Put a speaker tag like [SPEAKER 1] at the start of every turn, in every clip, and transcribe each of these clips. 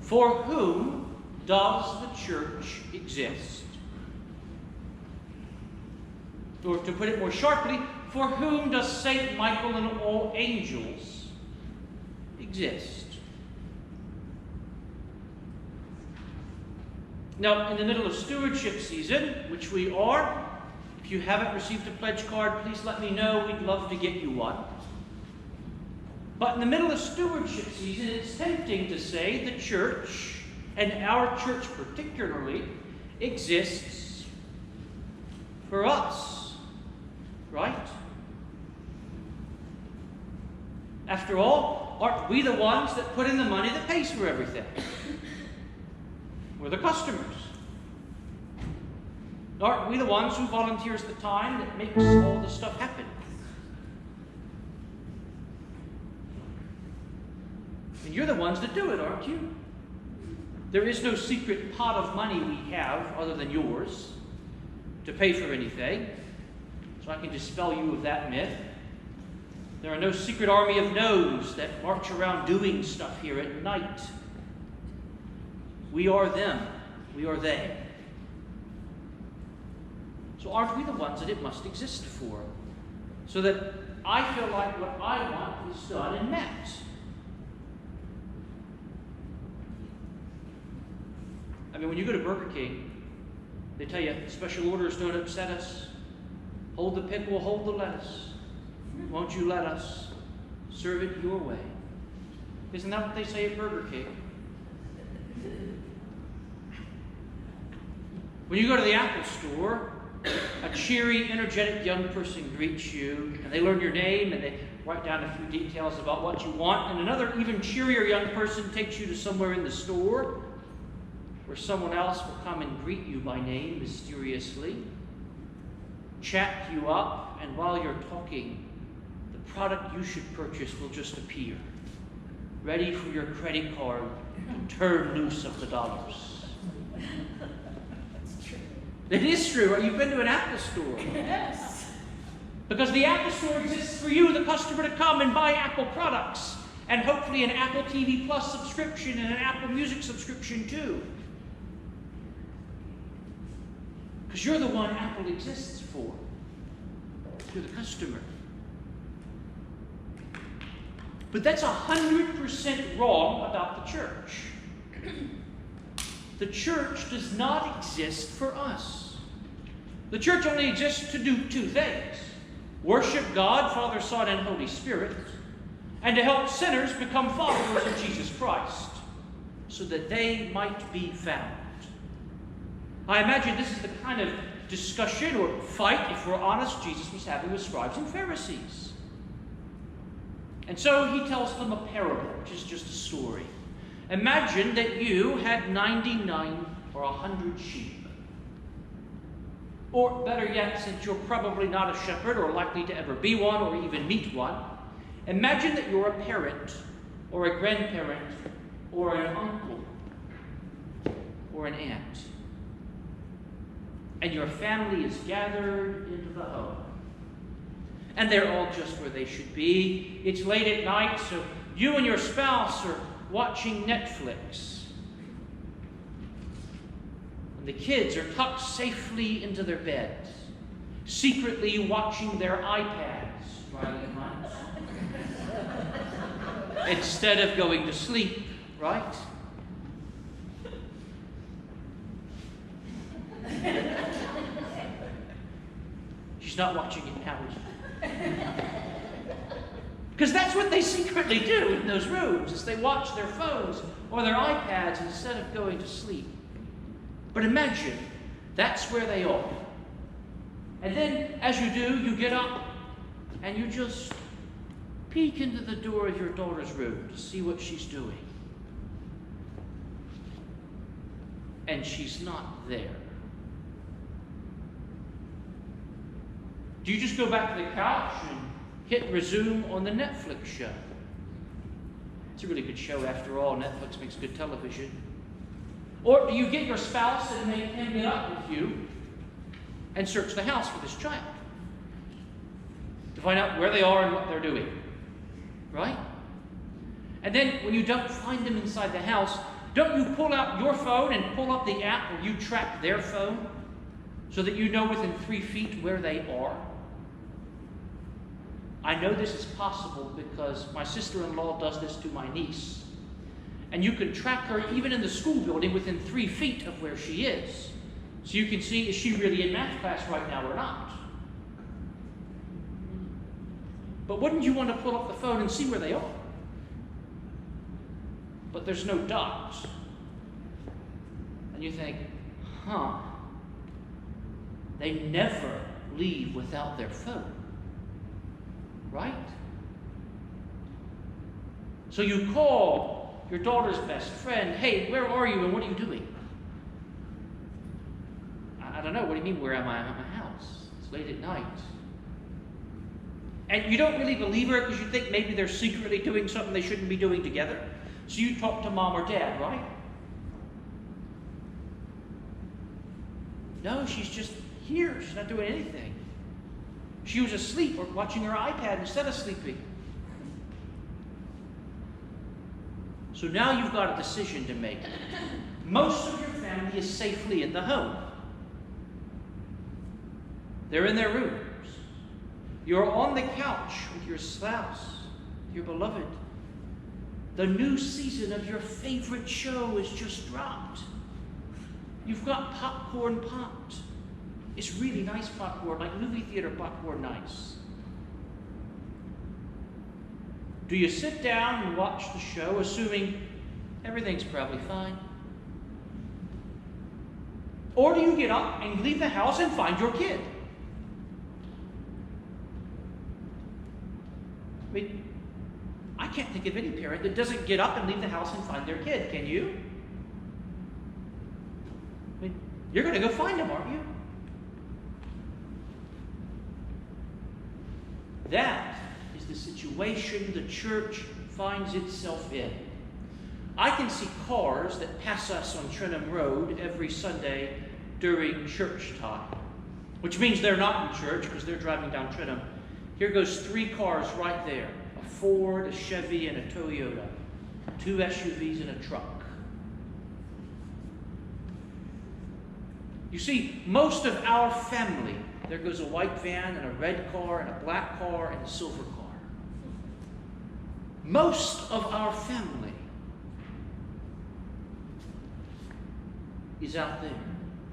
[SPEAKER 1] For whom does the church exist? Or to put it more sharply, for whom does Saint Michael and all angels exist? Now, in the middle of stewardship season, which we are, if you haven't received a pledge card, please let me know. We'd love to get you one. But in the middle of stewardship season, it's tempting to say the church, and our church particularly, exists for us, right? After all, aren't we the ones that put in the money that pays for everything? We're the customers. Aren't we the ones who volunteers the time that makes all this stuff happen? And you're the ones that do it, aren't you? There is no secret pot of money we have other than yours to pay for anything. So I can dispel you of that myth. There are no secret army of no's that march around doing stuff here at night. We are them. We are they. So aren't we the ones that it must exist for? So that I feel like what I want is done and met. I mean, when you go to Burger King, they tell you, special orders don't upset us. Hold the pickle, hold the lettuce. Won't you let us serve it your way? Isn't that what they say at Burger King? When you go to the Apple store, a cheery, energetic young person greets you, and they learn your name, and they write down a few details about what you want, and another even cheerier young person takes you to somewhere in the store where someone else will come and greet you by name mysteriously, chat you up, and while you're talking, the product you should purchase will just appear, ready for your credit card to turn loose of the dollars. It is true. You've been to an Apple store.
[SPEAKER 2] Yes.
[SPEAKER 1] Because the Apple store exists for you, the customer, to come and buy Apple products. And hopefully an Apple TV Plus subscription and an Apple Music subscription too. Because you're the one Apple exists for. You're the customer. But that's 100% wrong about the church. The church does not exist for us. The church only exists to do two things: worship God, Father, Son, and Holy Spirit, and to help sinners become followers of Jesus Christ, so that they might be found. I imagine this is the kind of discussion or fight, if we're honest, Jesus was having with scribes and Pharisees. And so he tells them a parable, which is just a story. Imagine that you had 99 or 100 sheep. Or better yet, since you're probably not a shepherd or likely to ever be one or even meet one, imagine that you're a parent or a grandparent or an uncle or an aunt. And your family is gathered into the home. And they're all just where they should be. It's late at night, so you and your spouse are watching Netflix. And the kids are tucked safely into their beds, secretly watching their iPads, right? Instead of going to sleep, right? She's not watching it now, is she? Because that's what they secretly do in those rooms, is they watch their phones or their iPads instead of going to sleep. But imagine that's where they are. And then, as you do, you get up and you just peek into the door of your daughter's room to see what she's doing. And she's not there. Do you just go back to the couch and hit resume on the Netflix show? It's a really good show after all. Netflix makes good television. Or do you get your spouse and make him get up with you and search the house for this child to find out where they are and what they're doing? Right? And then when you don't find them inside the house, don't you pull out your phone and pull up the app where you track their phone so that you know within 3 feet where they are? I know this is possible because my sister-in-law does this to my niece. And you can track her even in the school building within 3 feet of where she is. So you can see, is she really in math class right now or not? But wouldn't you want to pull up the phone and see where they are? But there's no dots. And you think, they never leave without their phone. Right? So you call your daughter's best friend, hey, where are you and what are you doing? I don't know, what do you mean, where am I? I'm at my house. It's late at night. And you don't really believe her because you think maybe they're secretly doing something they shouldn't be doing together. So you talk to mom or dad, right? No, she's just here. She's not doing anything. She was asleep or watching her iPad instead of sleeping. So now you've got a decision to make. Most of your family is safely in the home. They're in their rooms. You're on the couch with your spouse, your beloved. The new season of your favorite show is just dropped. You've got popcorn popped. It's really nice popcorn, like movie theater popcorn nice. Do you sit down and watch the show, assuming everything's probably fine? Or do you get up and leave the house and find your kid? I mean, I can't think of any parent that doesn't get up and leave the house and find their kid. Can you? I mean, you're going to go find them, aren't you? That is the situation the church finds itself in. I can see cars that pass us on Trentham Road every Sunday during church time, which means they're not in church because they're driving down Trentham. Here goes 3 cars right there, a Ford, a Chevy, and a Toyota, 2 SUVs and a truck. You see, most of our family, there goes a white van and a red car and a black car and a silver car. Most of our family is out there.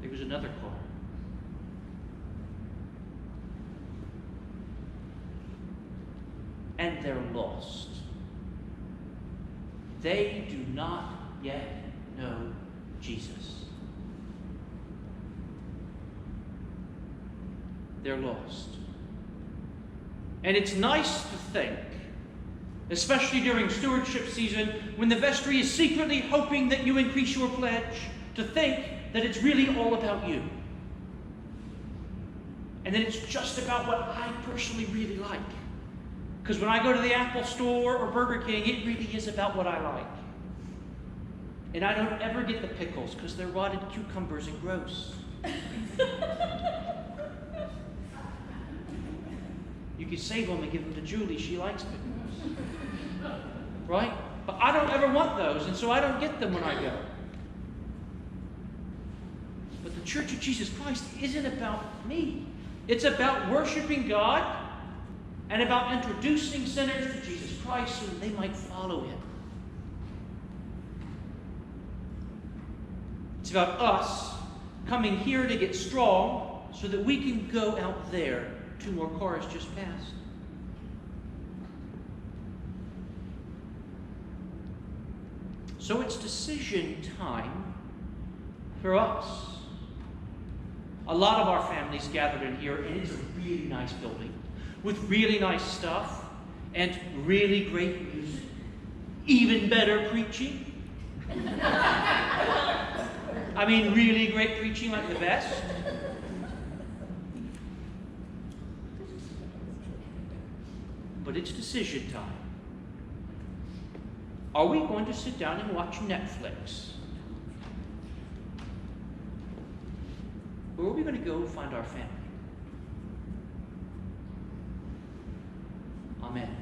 [SPEAKER 1] There goes another car. And they're lost. They do not yet know Jesus. They're lost. And it's nice to think, especially during stewardship season, when the vestry is secretly hoping that you increase your pledge, to think that it's really all about you. And that it's just about what I personally really like. Because when I go to the Apple Store or Burger King, it really is about what I like. And I don't ever get the pickles because they're rotted cucumbers and gross. You can save them and give them to Julie. She likes pickles. Right? But I don't ever want those, and so I don't get them when I go. But the Church of Jesus Christ isn't about me. It's about worshiping God and about introducing sinners to Jesus Christ so that they might follow him. It's about us coming here to get strong so that we can go out there. 2 more cars just passed. So it's decision time for us. A lot of our families gathered in here, and it's a really nice building with really nice stuff and really great music. Even better preaching. I mean, really great preaching, like the best. But it's decision time. Are we going to sit down and watch Netflix? Or are we going to go find our family? Amen.